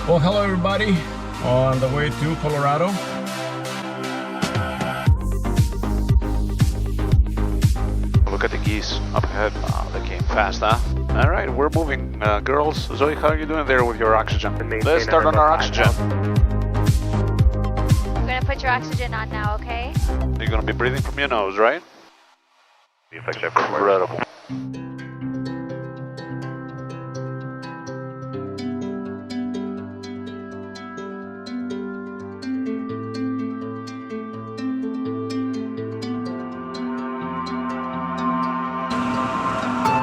Well, hello everybody, on the way to Colorado. Look at the geese up ahead. Wow, they came fast, huh? All right, we're moving, girls. Zoe, how are you doing there with your oxygen? Let's start on our oxygen. I'm gonna put your oxygen on now, okay? You're gonna be breathing from your nose, right? Incredible.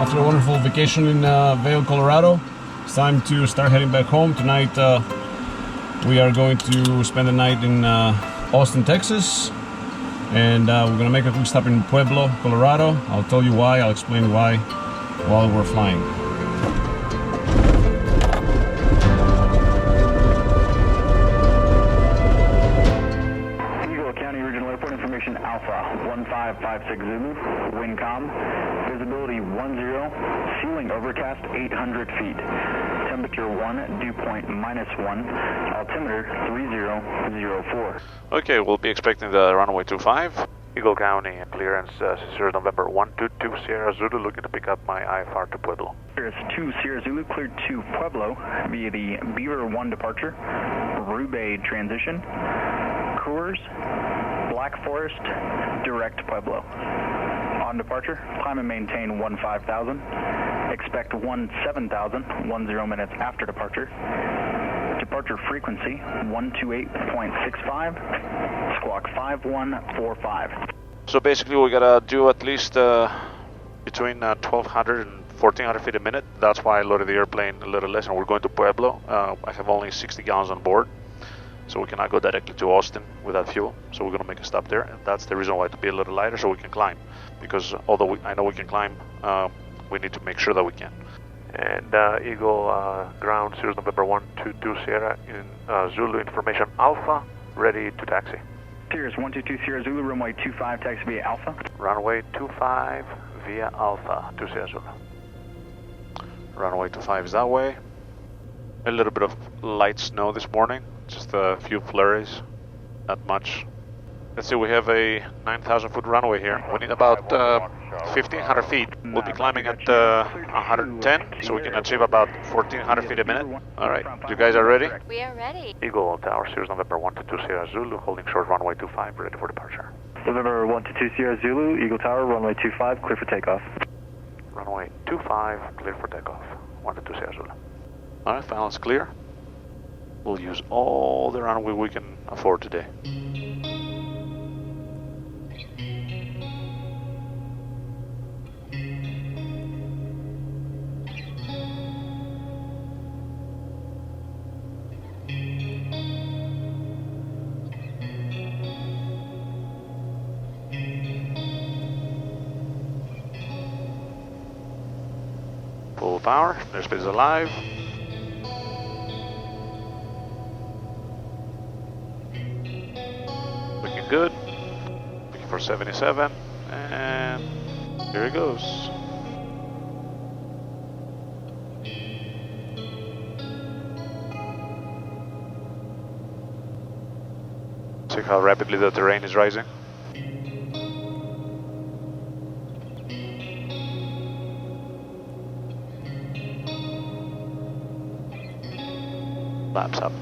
After a wonderful vacation in Vail, Colorado, it's time to start heading back home. Tonight we are going to spend the night in Austin, Texas, and we're going to make a quick stop in Pueblo, Colorado. I'll tell you why, I'll explain why while we're flying. Alpha 1556 Zulu, wind calm, visibility 10, ceiling overcast 800 feet, temperature 1, dew point -1, altimeter 3004. Okay, we'll be expecting the runway 25. Eagle County clearance, Sierra November 122 Sierra Zulu, looking to pick up my IFR to Pueblo. Here's 2 Sierra Zulu, cleared to Pueblo via the Beaver 1 departure, Rube transition, Coors, Black Forest, direct Pueblo. On departure, climb and maintain 15,000. Expect 17,000, 10 minutes after departure. Departure frequency 128.65, squawk 5145. So basically we gotta do at least between 1,200 and 1,400 feet a minute. That's why I loaded the airplane a little less, and we're going to Pueblo. I have only 60 gallons on board, so we cannot go directly to Austin without fuel. So we're going to make a stop there, and that's the reason why to be a little lighter, so we can climb. Because although I know we can climb, we need to make sure that we can. And Eagle ground, Sierra November 122 Sierra in Zulu information Alpha, ready to taxi. Sirius 122 Sierra Zulu, runway 25, taxi via Alpha. Runway 25 via Alpha to Sierra Zulu. Runway 25 is that way. A little bit of light snow this morning. Just a few flurries, not much. Let's see, we have a 9,000 foot runway here. We need about 1,500 feet. We'll be climbing at 110, so we can achieve about 1,400 feet a minute. All right, you guys are ready? We are ready. Eagle Tower, Sierra November 122 Sierra Zulu, holding short runway 25, ready for departure. November 122 Sierra Zulu, Eagle Tower, runway 25, clear for takeoff. Runway 25, clear for takeoff. 122 Sierra Zulu. All right, final is clear. We'll use all the runway we can afford today. Full power, airspace is alive. Good. Looking for 77, and here it goes. See how rapidly the terrain is rising. Laps up.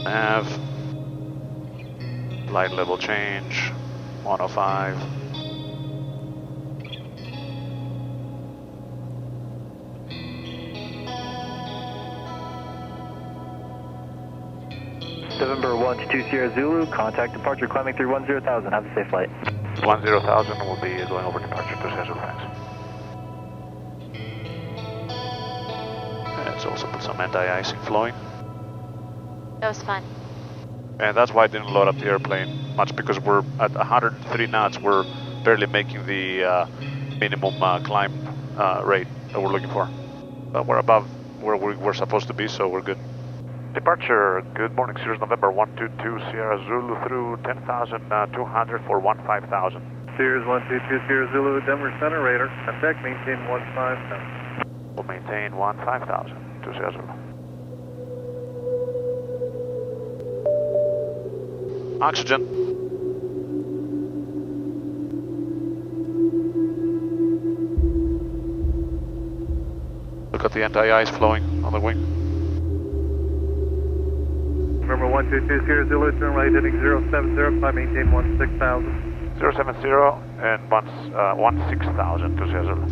Nav. Light level change, 105. November 122 Sierra Zulu, contact departure climbing through 10,000. Have a safe flight. 10,000 will be going over departure to Sierra Zulu, thanks. Let's also put some anti-icing flowing. That was fun. And that's why I didn't load up the airplane much, because we're at 103 knots. We're barely making the minimum climb rate that we're looking for. But we're above where we're supposed to be, so we're good. Departure, good morning, Sirius November 122 Sierra Zulu through 10,200 for 15,000. Sirius 122 Sierra Zulu, Denver Center, radar. Contact, maintain 15,000. We'll maintain 15,000. 2 Sierra Zulu. Oxygen. Look at the anti-ice flowing on the wing. Number 122 Sierra Zulu, turn right heading 070, climb maintain 16,000. 070 and 16,000 to Sierra Zulu.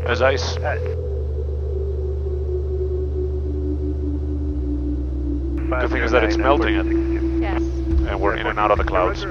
There's ice. Good thing is that it's melting it, Yes. and we're in and out of the clouds.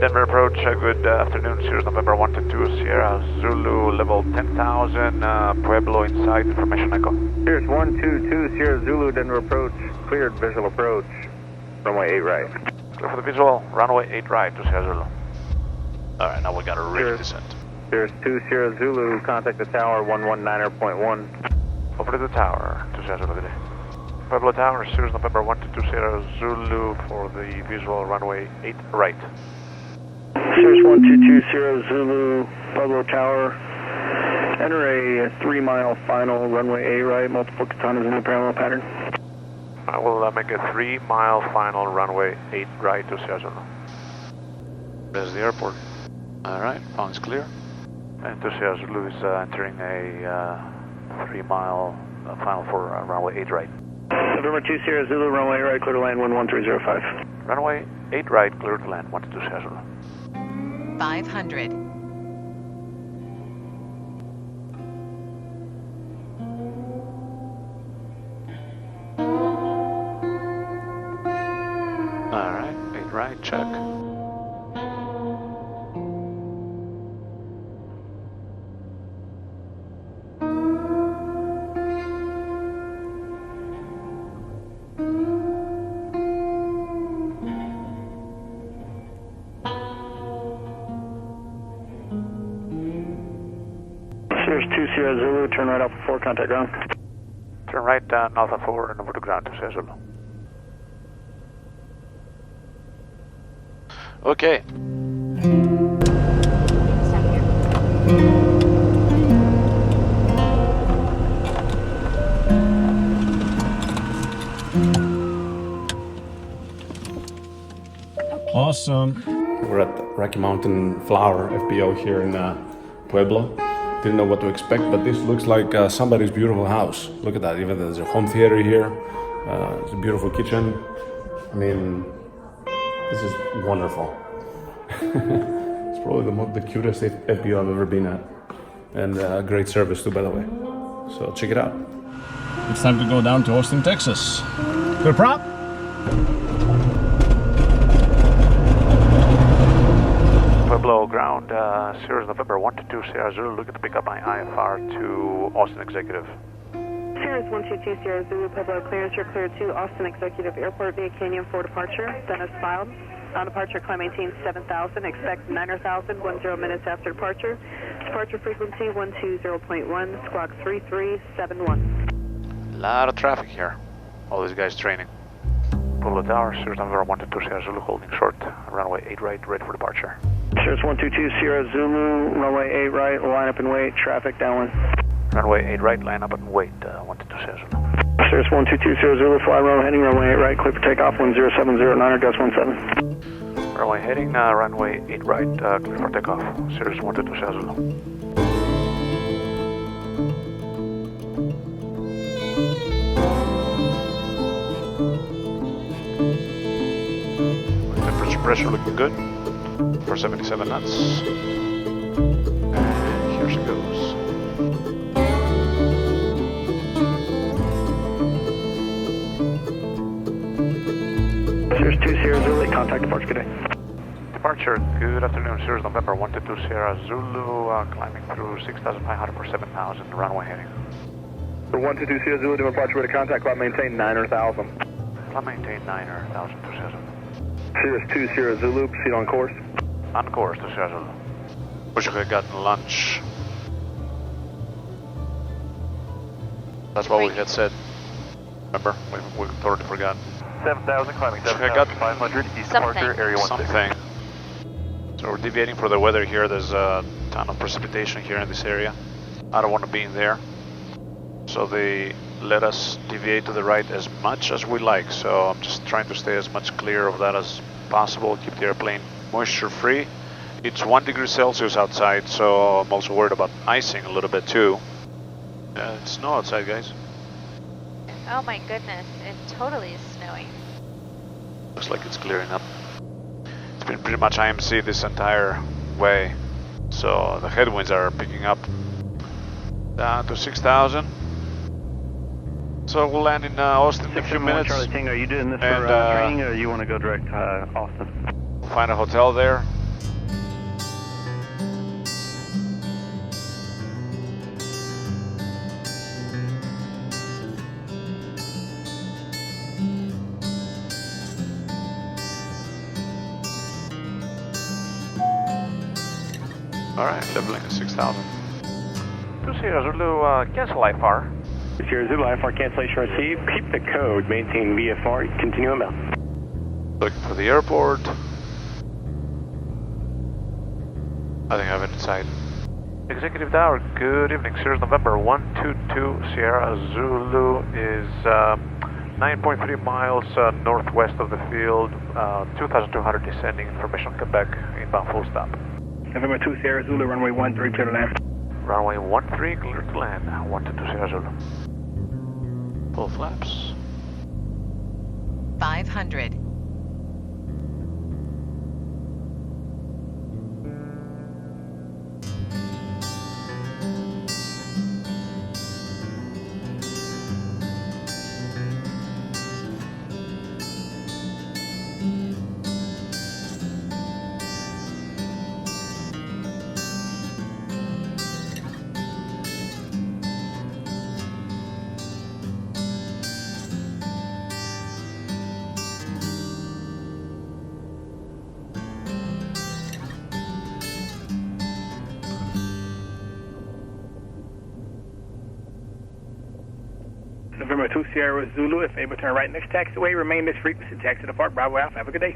Denver approach, good afternoon, Sirius November 122 Sierra Zulu, level 10,000, Pueblo inside, information echo. Sirius 122 Sierra Zulu, Denver approach, cleared visual approach, runway 8 right. Clear for the visual, runway 8 right to Sierra Zulu. Alright, now we got a rig descent. Sirius 2 Sierra Zulu, contact the tower 119.1. Over to the tower to Sierra Zulu today. Pueblo Tower, Sirius November 122 Sierra Zulu for the visual, runway 8 right. Sirius 122 Sierra Zulu, Pueblo Tower. Enter a 3-mile final, runway A right, multiple katanas in the parallel pattern. I will make a 3-mile final, runway 8 right to Sierra Zulu. There's the airport. Alright, phone's clear. And to Sierra Zulu is entering a 3-mile final for runway 8 right. November 2 Sierra Zulu, runway 8 right, clear to land 11305. Runway 8 right, clear to land 122 Sierra Zulu. 500. Alright, 8 right, check. Sirius 2 Sierra Zulu, turn right off 4, contact ground. Turn right north of 4 and over to ground to Sierra Zulu. Okay. Stop here. Awesome. We're at the Rocky Mountain Flower FBO here in Pueblo. Didn't know what to expect, but this looks like somebody's beautiful house. Look at that, even there's a home theater here. It's a beautiful kitchen. I mean, this is wonderful. It's probably the cutest FBO I've ever been at. And great service too, by the way. So check it out. It's time to go down to Austin, Texas. Good prop? Pueblo ground, Sirius November 122 Sierra Zulu, looking to pick up my IFR to Austin Executive. Sirius 122 Sierra Zulu, Pueblo clearance, you're cleared to Austin Executive Airport via Canyon for departure. Dennis filed. On departure, climb maintain 7,000, expect 9,000, 10 minutes after departure. Departure frequency 120.1, squawk 3371. A lot of traffic here. All these guys training. Pueblo Tower, Sirius November 122 Sierra Zulu, holding short, runway 8 right, ready for departure. Sirius 122 Sierra Zulu, runway 8 right, line up and wait, traffic downwind. Runway 8 right, line up and wait, 122 Sierra Zulu. Sirius 122 Sierra Zulu, fly row heading, runway 8 right, clear for takeoff, 10709er, gust 17. Runway heading, runway 8 right, clear for takeoff, Sirius 122 Sierra Zulu. Temperature pressure looking good for 77 knots. And here she goes. Sirius 2 Sierra Zulu, contact departure, good day. departure. Good afternoon, Sirius November 122 Sierra Zulu, climbing through 6,500 for 7,000, runway heading. For 122 Sierra Zulu, doing departure with a contact, climb maintain 9,000. Climb maintain 9,000 to Sierra Zulu. Sirius 2 Sierra Zulu, proceed on course. On course to Sierra Zulu. Wish I could have gotten lunch. That's what we had said. Remember? We totally forgot. 7,000, climbing Wish I had gotten 7,500, east Something. departure, area 16. something. So we're deviating for the weather here. There's a ton of precipitation here in this area. I don't want to be in there. So they let us deviate to the right as much as we like. So I'm just trying to stay as much clear of that as possible. Keep the airplane moisture free. It's 1 degree Celsius outside, so I'm also worried about icing a little bit too. It's snow outside, guys. Oh my goodness, it totally is snowing. Looks like it's clearing up. It's been pretty much IMC this entire way. So the headwinds are picking up down to 6,000. So we'll land in Austin in a few minutes. Charlie Tango, are you doing this And, for training or you want to go direct to Austin? We'll find a hotel there. Alright, leveling at 6,000. 2 Sierra Zulu, cancel IFR. Sierra Zulu, IFR cancellation received. Keep the code, maintain VFR, continue inbound. Looking for the airport. I think I have it inside. Executive Tower, good evening. Sirius November 122 Sierra Zulu is 9.3 miles northwest of the field, 2,200 descending, information Quebec, inbound full stop. November 2 Sierra Zulu, runway 13, clear to land. Runway 13, clear to land, 122 Sierra Zulu. Full flaps. 500. November 2 Sierra Zulu, if able to turn right next taxiway, remain this frequency, taxi depart, Bravo Alpha, have a good day.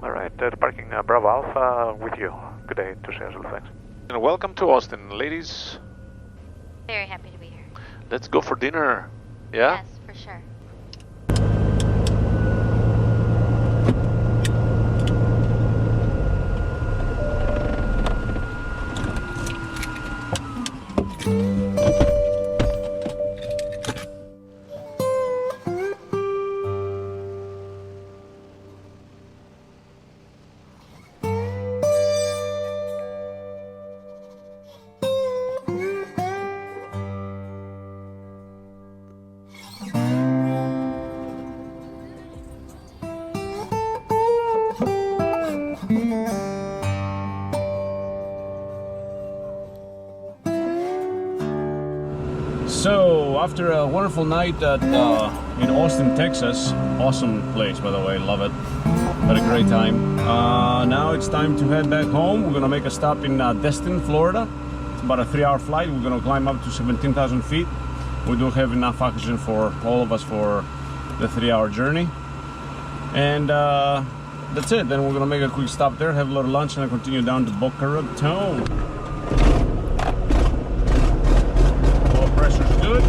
Alright, departing Bravo Alpha with you. Good day to Sierra Zulu, thanks. And welcome to Austin, ladies. Very happy to be here. Let's go for dinner. Yeah? Yes, for sure. So after a wonderful night at, in Austin, Texas, awesome place by the way, love it, had a great time. Now it's time to head back home. We're gonna make a stop in Destin, Florida. It's about a 3-hour flight. We're gonna climb up to 17,000 feet. We do have enough oxygen for all of us for the 3-hour journey. And that's it. Then we're gonna make a quick stop there, have a little lunch, and then continue down to Boca Raton. Oil pressure's good.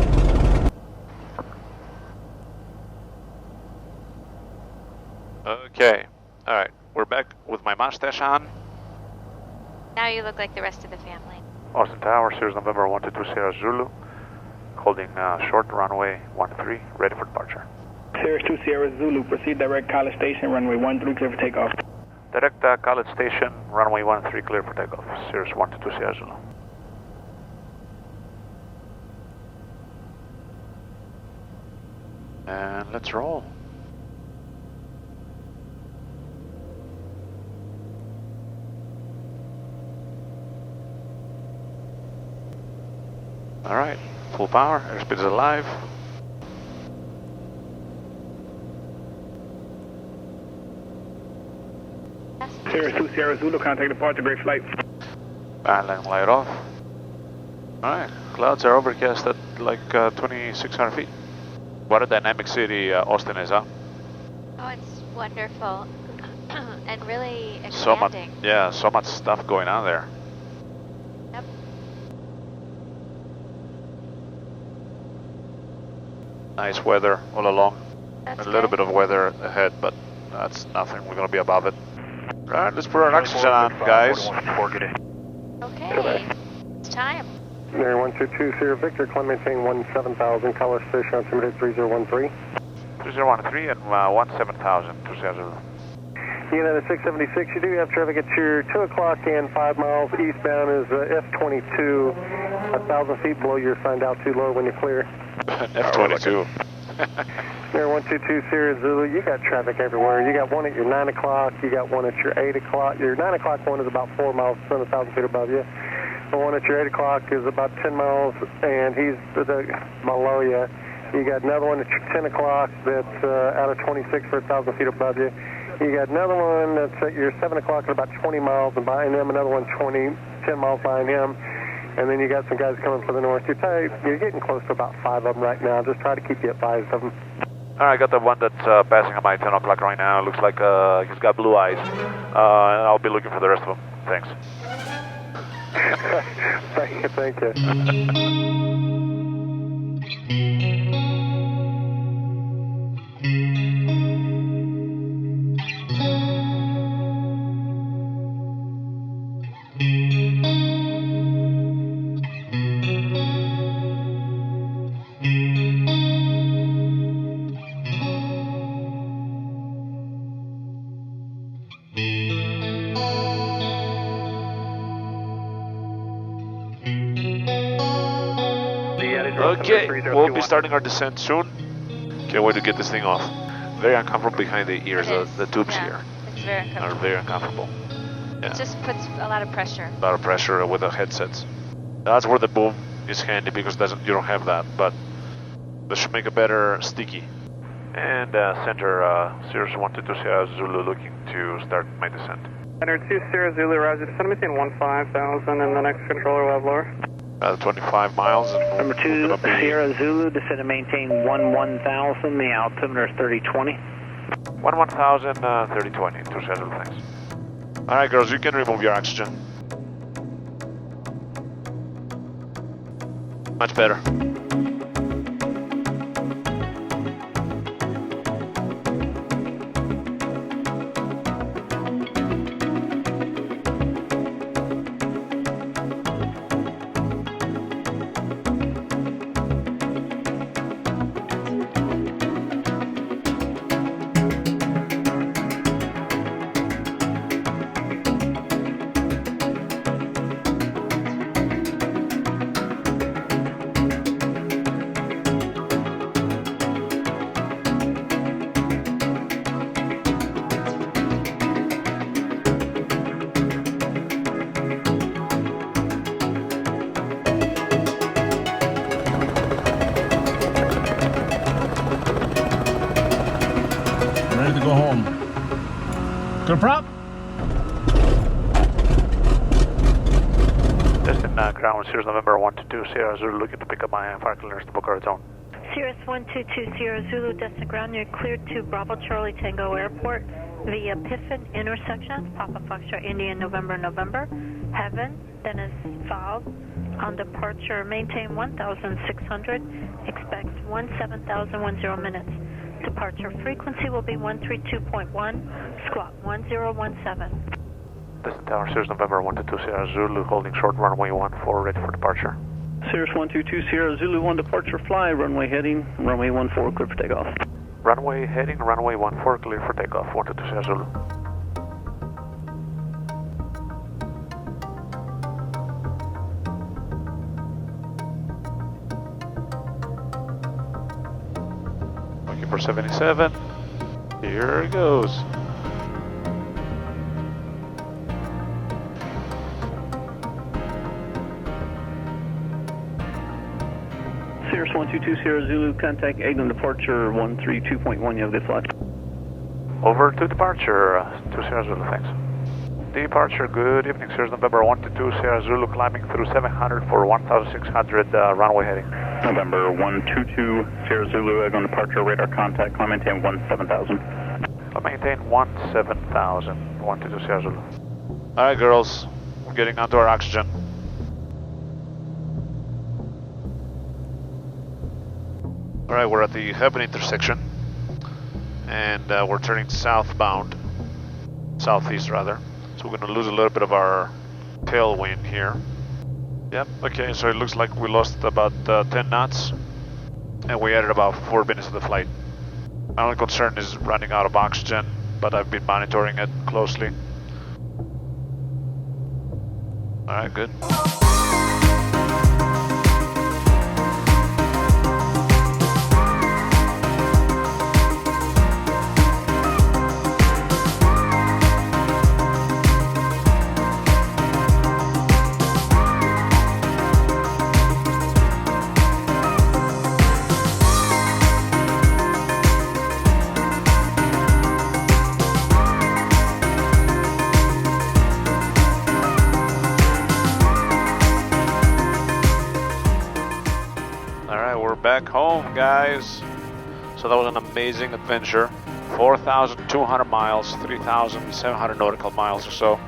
Okay, alright. We're back with my mustache on. Now you look like the rest of the family. Austin Tower, Sirius November 122 Sierra Zulu. Holding short runway 13, ready for departure. Sirius 2 Sierra Zulu, proceed direct College Station, runway 13, clear for takeoff. Direct College Station, runway 13, clear for takeoff. Sirius 122 Sierra Zulu. And let's roll. Alright, full power, airspeed is alive. Sierra 2 Sierra Zulu, contact departure, great flight. Landing light off. Alright, clouds are overcast at like 2,600 feet. What a dynamic city Austin is, huh? Oh, it's wonderful. And really So much, expanding. yeah, so much stuff going on there. Yep. Nice weather all along. That's A little good. bit of weather ahead, but that's nothing. We're gonna be above it. Alright, let's put our oxygen on, guys. Okay. It's time. Mary 122 Sierra Victor, climb maintain 17,000, color station altimeter 3013. 2013 and 17,000 to Zulu. United 676, you do have traffic at your 2 o'clock and 5 miles eastbound is F22, 1,000 feet below your assigned altitude low when you clear. F22. Mary 122 Sierra Zulu, you got traffic everywhere. You got one at your 9 o'clock, you got one at your 8 o'clock. Your 9 o'clock one is about 4 miles, 1,000 feet above you. The one at your 8 o'clock is about 10 miles, and he's below you. You got another one at your 10 o'clock that's out of 26 for 1,000 feet above you. You got another one that's at your 7 o'clock at about 20 miles, and behind him, another one 10 miles behind him. And then you got some guys coming from the north. You're getting close to about 5 of them right now. Just try to keep you advised of them. Alright, I got the one that's passing on my 10 o'clock right now. Looks like he's got blue eyes. And I'll be looking for the rest of them. Thanks. Thank you. Okay, we'll be starting our descent soon. Can't wait to get this thing off. Very uncomfortable behind the ears. It is. The tubes Yeah, here It's very are uncomfortable. very uncomfortable. Yeah. It just puts a lot of pressure. A lot of pressure with the headsets. That's where the boom is handy because you don't have that, but this should make a better sticky. And center Sirius 122 Sierra Zulu looking to start my descent. Center 2 Sierra Zulu, roger. Descend maintain 15,000, and the next controller will have lower. 25 miles. And Number 2 Sierra Zulu, descend and maintain 11,000. The altimeter is 3020. 11,000, 3020 to Sierra Zulu, thanks. Alright girls, you can remove your oxygen. Much better. Ready to go home. Good prop? Destin, ground Sirius November 122 Sierra Zulu looking to pick up my fire clearance to Boca Raton. Sirius 122 Sierra Zulu, Destin ground, you're cleared to Bravo Charlie Tango Airport via Piffin intersection, Papa Foxtrot Indian November November, Heaven, Dennis Val. On departure, maintain 1,600, expect 17,010 minutes. Departure frequency will be 132.1, squawk 1017. Destin Tower Sirius November 122 Sierra Zulu holding short runway 14 ready for departure. Sirius 122 Sierra Zulu, 1 departure fly, runway heading, runway 14, clear for takeoff. Runway heading, runway 14 clear for takeoff, 122 Sierra Zulu. Looking for 77. Here it goes. Cirrus 122 Sierra Zulu, contact Egland departure 132.1. You have a good flight. Over to departure, 2 Sierra Zulu, thanks. Departure, good evening, Cirrus November 122 Sierra Zulu, climbing through 700 for 1,600 runway heading. November 122 Sierra Zulu, Egland departure, radar contact, climb maintain 17,000. Climb maintain 17,000, 122 Sierra Zulu. Alright girls, we're getting onto our oxygen. Alright, we're at the Heaven intersection, and we're turning southbound, southeast rather, so we're going to lose a little bit of our tailwind here. Yep, okay, so it looks like we lost about 10 knots, and we added about 4 minutes of the flight. My only concern is running out of oxygen, but I've been monitoring it closely. Alright, good. Back home, guys. So that was an amazing adventure. 4,200 miles, 3,700 nautical miles or so.